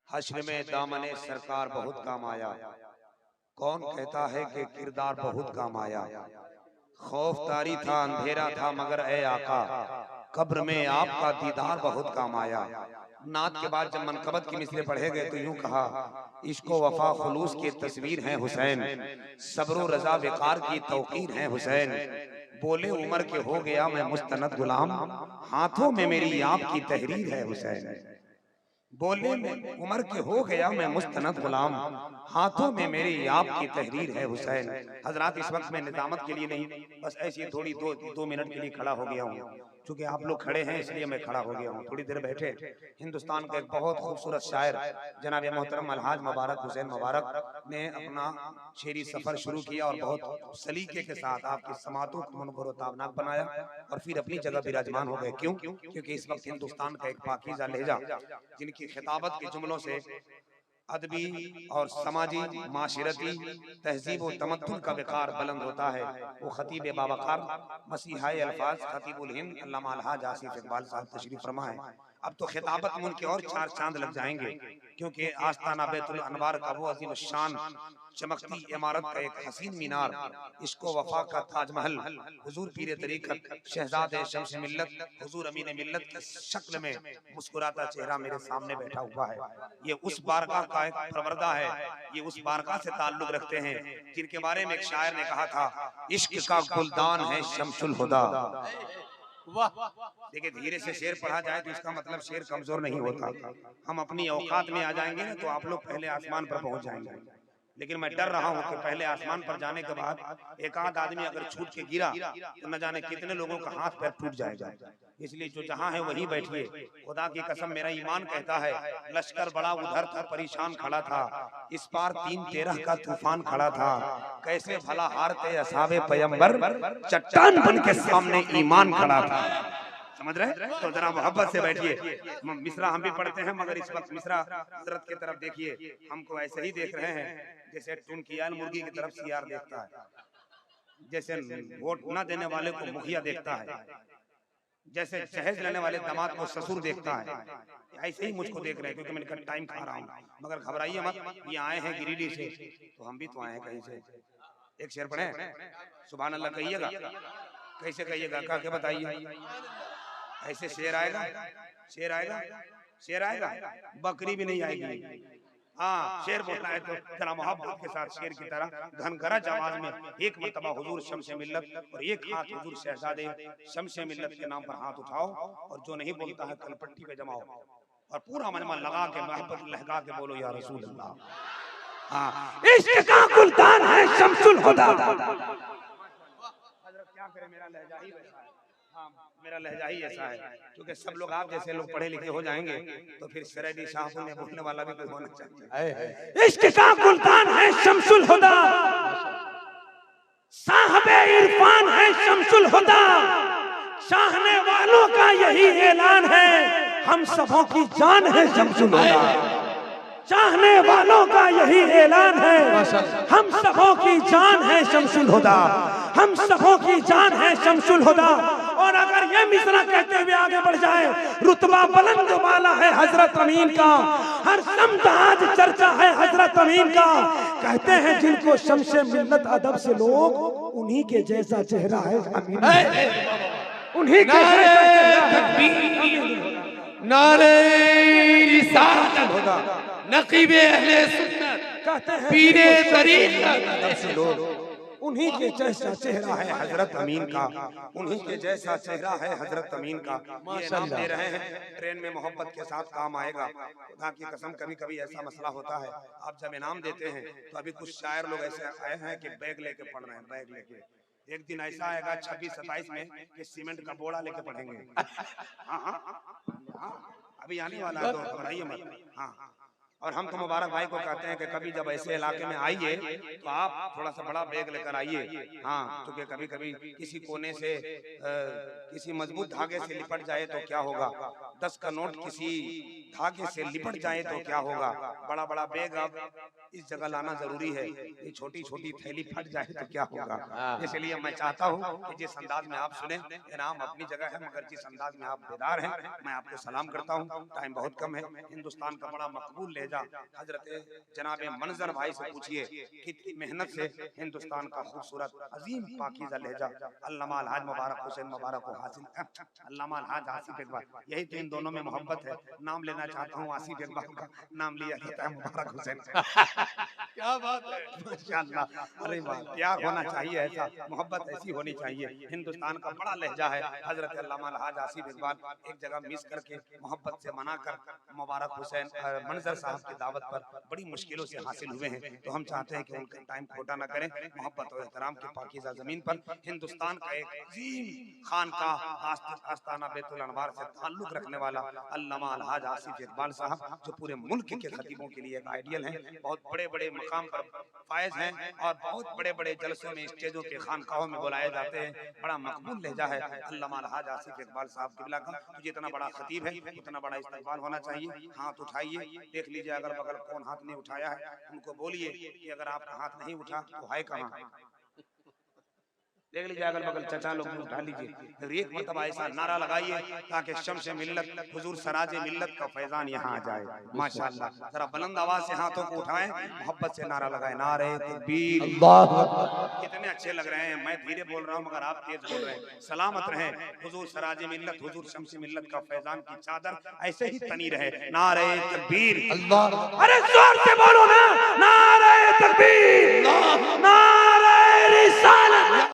हश्र में दामने सरकार बहुत काम आया। कौन कहता है कि किरदार बहुत काम आया। खौफ तारी था, अंधेरा था, मगर ए आका कब्र में आपका दीदार बहुत काम आया। नात के बाद जब मनकबत की मिसरे पढ़े गए तो यूं कहा, इश्को वफा खुलूस की तस्वीर है हुसैन, सब्रो रजा विकार की तौकीर है हुसैन। बोले उमर के हो गया मैं मुस्तनद गुलाम, हाथों में मेरी आपकी तहरीर है हुसैन। बोले में उमर के हो गया मैं मुस्तनद गुलाम, हाथों में मेरी आपकी तहरीर है हुसैन। हजरात, इस वक्त मैं निजामत के लिए नहीं, बस ऐसी थोड़ी दो मिनट के लिए खड़ा हो गया हूँ। चूंकि आप लोग खड़े हैं इसलिए मैं खड़ा हो गया हूँ। थोड़ी देर बैठे। हिंदुस्तान का एक बहुत खूबसूरत शायर जनाब मोहतरम अलहाज मुबारक हुसैन मुबारक ने अपना शेरी सफर शुरू किया और बहुत सलीके के साथ आपकी समातों को मुनव्वर व ताबनाक बनाया और फिर अपनी जगह विराजमान हो गए। क्यों? क्योंकि इस वक्त हिंदुस्तान का एक पाकीज़ा लहजा जिनकी खिताबत के जुमलों से अदबी और समाजी माशरती तहजीब व तमद्दुन का विकार बुलंद होता है, वो खतीब बावकार मसीहाए अल्फाज खतीबुल हिंद अल्लामा अलहाज आसिफ इकबाल साहब तशरीफ फरमा है। अब तो खिताबत में उनके और चार चांद लग जाएंगे, क्योंकि आस्ताना बैतुल अनवार का वो अजीम शान चमकती इमारत का एक हसीन मीनार, इश्को वफा का ताजमहल, हुजूर पीर तरीकत शहजादे शम्स मिल्लत हुजूर अमीन मिल्लत की शक्ल में मुस्कुराता चेहरा मेरे सामने बैठा हुआ है। ये उस बारगाह का एक परवरदा है, ये उस बारगाह से ताल्लुक रखते हैं जिनके बारे में एक शायर ने कहा था, इश्क का गुलदान है शम्सुल हुदा। देखिए, धीरे से शेर पढ़ा जाए तो इसका मतलब शेर कमजोर नहीं होता। हम अपनी औकात में आ जाएंगे ना तो आप लोग पहले आसमान पर पहुंच जाएंगे, लेकिन मैं डर रहा हूं कि पहले आसमान पर जाने के बाद एक आध आदमी अगर छूट के गिरा तो न जाने कितने लोगों का हाथ पैर टूट जाएगा। इसलिए जो जहां है वहीं बैठिए। खुदा की कसम, मेरा ईमान कहता है, लश्कर बड़ा उधर था परेशान खड़ा था, इस पार 3-13 का तूफान खड़ा था, कैसे भला हारते असहाबे पैगंबर, चट्टान बन के सामने ईमान खड़ा था। समझ रहे? तो जरा मोहब्बत से बैठिए। मिसरा हम भी पढ़ते हैं, मगर इस वक्त मिसरा हजरत की तरफ देखिए, हमको ऐसे ही देख रहे हैं जैसे टुनकियाल मुर्गी की तरफ सियार देखता है, जैसे वोट न देने वाले को मुखिया देखता है, जैसे जहेज लेने वाले दामाद को ससुर देखता है। ऐसे ही मुझको देख रहे हैं, क्योंकि मैंने टाइम खा रहा हूँ। मगर घबराइए मत, ये आए हैं गिरिडीह से, तो हम भी तो आए हैं कहीं से। एक शेर पढ़े, सुभान अल्लाह कहिएगा। कैसे कहिएगा? कह के बताइए। ऐसे शेर आएगा, शेर आएगा, शेर आएगा, बकरी भी नहीं आएगी। हाँ, शेर बोलना है तो जरा मोहब्बत के साथ शेर की तरह घनगरज आवाज में एक मर्तबा हुजूर शम्स मिल्लत और एक हाथ हुजूर शहजादे शम्स मिल्लत के नाम पर हाथ उठाओ, और जो नहीं बोलता है कलपट्टी पे जमाओ और पूरा मनवा लगा के मोहब्बत लहका के बोलो, या रसूल अल्लाह। हाँ, इश्क का गुलदान है शम्सुल हुदा। क्या करे, मेरा लहजा ही वैसा है। हाँ, मेरा लहजा ही ऐसा है, क्योंकि सब लोग आप जैसे लोग पढ़े लिखे हो जाएंगे तो फिर शरैदी शाहपुर में बोलने वाला भी कोई होना चाहिए। इश्क का गुलदान है शम्सुल हुदा, साहबे इरफान है शम्सुल हुदा, चाहने वालों का यही ऐलान है, हम सबों की जान है शम्सुल हुदा। चाहने वालों का यही ऐलान है, हम सबों की जान है शम्सुल हुदा, हम सबों की जान है शम्सुल हुदा। और अगर ये मिसरा कहते हुए आगे बढ़ जाए, रुतबा बुलंद वाला है हजरत अमीन का, हर समत आज चर्चा है हजरत अमीन का। कहते हैं जिनको शम्से मिल्लत अदब से लोग, उन्हीं के जैसा चेहरा है अमीन, उन्हीं के जैसा नारे रिसालत होगा, नकीबे अहले सुन्नत, पीरे तरीक़त से लोग, उन्हीं के जैसा चेहरा है हजरत अमीन का, उन्हीं के जैसा चेहरा है हजरत अमीन का। ये नाम दे रहे हैं, ट्रेन में मोहब्बत के साथ काम आएगा। खुदा की कसम, कभी कभी ऐसा मसला होता है, आप जब इनाम देते हैं तो अभी कुछ शायर लोग ऐसे आए हैं कि बैग लेके पढ़ रहे हैं, बैग लेके। एक दिन ऐसा आएगा 26-27 में कि सीमेंट का बोरा लेके पढ़ेंगे। हाँ हाँ हाँ, अभी आने वाला है, तो घबराइए मत। हाँ, और हम तो मुबारक भाई को कहते हैं कि कभी जब ऐसे इलाके में आइए तो आप थोड़ा सा बड़ा बैग लेकर आइए। हाँ, क्योंकि कभी कभी किसी कोने से किसी मजबूत धागे से लिपट जाए तो क्या होगा, 10 का नोट किसी धागे से लिपट जाए तो क्या होगा। बड़ा बड़ा बैग अब इस जगह लाना जरूरी है, ये छोटी छोटी थैली फट जाए तो क्या होगा। इसलिए मैं चाहता हूँ कि जिस अंदाज में आप सुने, इनाम अपनी जगह है, मगर जिस अंदाज में आप बेदार हैं, मैं आपको सलाम करता हूँ। टाइम बहुत कम है, हिंदुस्तान का बड़ा मकबूल भेजा। हजरत जनाब मंजर भाई से पूछिए कितनी मेहनत से हिंदुस्तान का खूबसूरत अजीम पाकीज़ा लहजा अल्लामा अलहाज मुबारक हुसैन मुबारक को हासिल, अल्लामा अलहाज आसिफ इकबाल, यही तो इन दोनों में मोहब्बत है। नाम लेना चाहता हूँ आसिफ इकबाल का, नाम लिया जाता है मुबारक हुसैन। क्या बात है, माशाअल्लाह। अरे वाह, प्यार होना चाहिए, ऐसा मोहब्बत ऐसी होनी चाहिए। हिंदुस्तान का बड़ा लहजा है। हजरत अल्लामा अलहाज आसिफ इकबाल एक जगह मिस करके मोहब्बत से मना कर मुबारक हुसैन मंजर साहब की दावत पर बड़ी मुश्किलों से हासिल हुए हैं। तो हम चाहते हैं कि उनका टाइम खोटा ना करें। मोहब्बत और एहतराम की पाकीज़ा जमीन पर हिंदुस्तान का एक अजीम खानकाह आस्ताना बैतुल अनवार से ताल्लुक रखने वाला अल्लामा अलहाज आसिफ इकबाल साहब, जो पूरे मुल्क के खतीबों के लिए एक आइडियल हैं। बहुत बड़े बड़े मकाम पर फायज हैं और बहुत बड़े बड़े जलसों में, स्टेजों पे, खानकाहों में बुलाए जाते हैं। बड़ा मकबूल लहजा है अल्लामा अलहाज आसिफ इकबाल साहब किबला का। तो जितना बड़ा खतीब है उतना बड़ा इस्तेमाल होना चाहिए। हाथ उठाइए, देख लीजिए अगल बगल कौन हाथ नहीं उठाया है, उनको बोलिए कि अगर आपका हाथ नहीं उठा तो है कहाँ। देख लीजिए अगल बगल चचा लोग भी उठा लीजिए। फिर एक मरतबा ऐसा नारा लगाइए ताकि शम्स मिल्लत हुजूर सराज मिल्लत का फैजान यहाँ आ जाए। माशाअल्लाह, जरा बुलंद आवाज से हाथों को उठाएं, मोहब्बत से नारा लगाएं, नारे तकबीर। अल्लाहु अकबर। कितने अच्छे लग रहे हैं। मैं धीरे बोल रहा हूँ मगर आप तेज बोल रहे हैं। सलामत रहें, हुजूर सराज मिल्लत हुजूर शम्स मिल्लत का फैजान की चादर ऐसे ही तनी रहे। नारे तकबीर। अल्लाह, अरे जोर से बोलो ना, नारे तकबीर, नारे रिसालत।